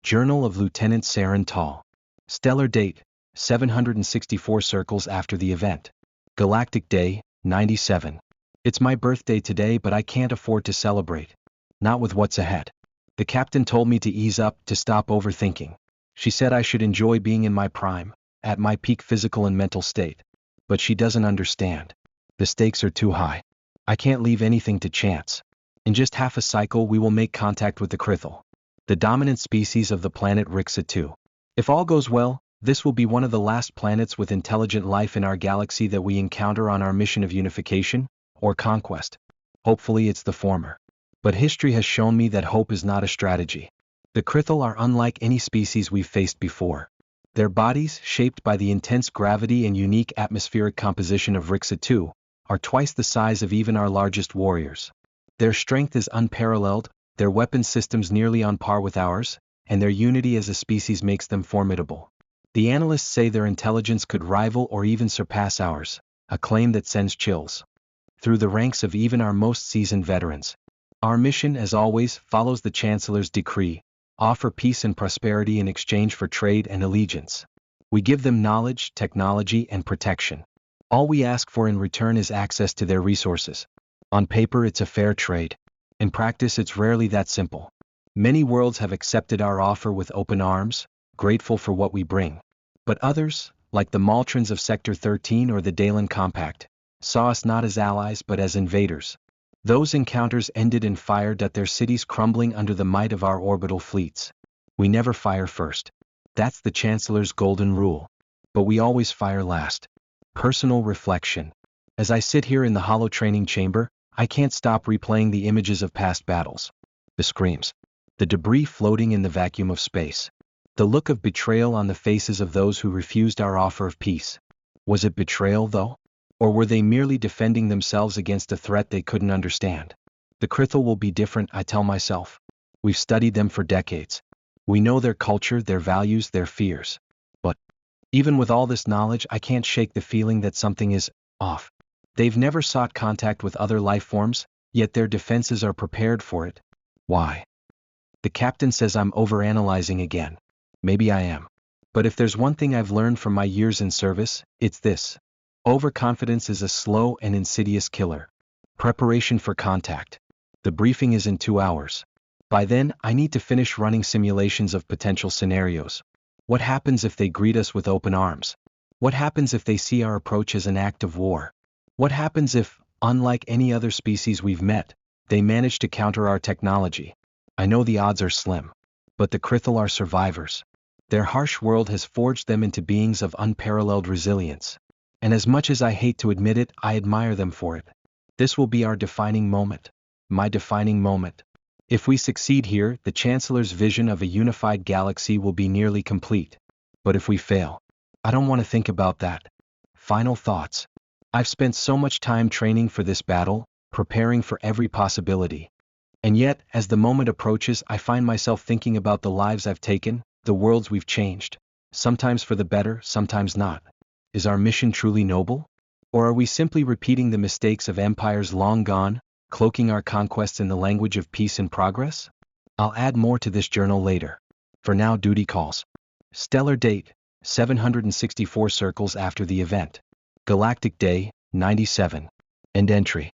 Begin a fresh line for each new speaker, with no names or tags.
Journal of Lieutenant Saren Taal. Stellar date, 764 circles after the event. Galactic Day, 97. It's my birthday today, but I can't afford to celebrate. Not with what's ahead. The captain told me to ease up, to stop overthinking. She said I should enjoy being in my prime, at my peak physical and mental state. But she doesn't understand. The stakes are too high. I can't leave anything to chance. In just half a cycle we will make contact with the Krithal, the dominant species of the planet Rixa 2. If all goes well, this will be one of the last planets with intelligent life in our galaxy that we encounter on our mission of unification, or conquest. Hopefully it's the former. But history has shown me that hope is not a strategy. The Krithal are unlike any species we've faced before. Their bodies, shaped by the intense gravity and unique atmospheric composition of Rixa 2, are twice the size of even our largest warriors. Their strength is unparalleled, their weapon systems nearly on par with ours, and their unity as a species makes them formidable. The analysts say their intelligence could rival or even surpass ours, a claim that sends chills through the ranks of even our most seasoned veterans. Our mission, as always, follows the Chancellor's decree: offer peace and prosperity in exchange for trade and allegiance. We give them knowledge, technology, and protection. All we ask for in return is access to their resources. On paper it's a fair trade. In practice it's rarely that simple. Many worlds have accepted our offer with open arms, grateful for what we bring. But others, like the Maltrans of Sector 13 or the Dalen Compact, saw us not as allies but as invaders. Those encounters ended in fire, their cities crumbling under the might of our orbital fleets. We never fire first. That's the Chancellor's golden rule. But we always fire last. Personal reflection. As I sit here in the hollow training chamber, I can't stop replaying the images of past battles. The screams. The debris floating in the vacuum of space. The look of betrayal on the faces of those who refused our offer of peace. Was it betrayal, though? Or were they merely defending themselves against a threat they couldn't understand? The Krithal will be different, I tell myself. We've studied them for decades. We know their culture, their values, their fears. But even with all this knowledge, I can't shake the feeling that something is off. They've never sought contact with other life forms, yet their defenses are prepared for it. Why? The captain says I'm overanalyzing again. Maybe I am. But if there's one thing I've learned from my years in service, it's this. Overconfidence is a slow and insidious killer. Preparation for contact. The briefing is in 2 hours. By then, I need to finish running simulations of potential scenarios. What happens if they greet us with open arms? What happens if they see our approach as an act of war? What happens if, unlike any other species we've met, they manage to counter our technology? I know the odds are slim. But the Krithal are survivors. Their harsh world has forged them into beings of unparalleled resilience. And as much as I hate to admit it, I admire them for it. This will be our defining moment. My defining moment. If we succeed here, the Chancellor's vision of a unified galaxy will be nearly complete. But if we fail, I don't want to think about that. Final thoughts. I've spent so much time training for this battle, preparing for every possibility. And yet, as the moment approaches, I find myself thinking about the lives I've taken, the worlds we've changed. Sometimes for the better, sometimes not. Is our mission truly noble? Or are we simply repeating the mistakes of empires long gone, cloaking our conquests in the language of peace and progress? I'll add more to this journal later. For now, duty calls. Stellar date, 764 circles after the event. Galactic Day, 97. End entry.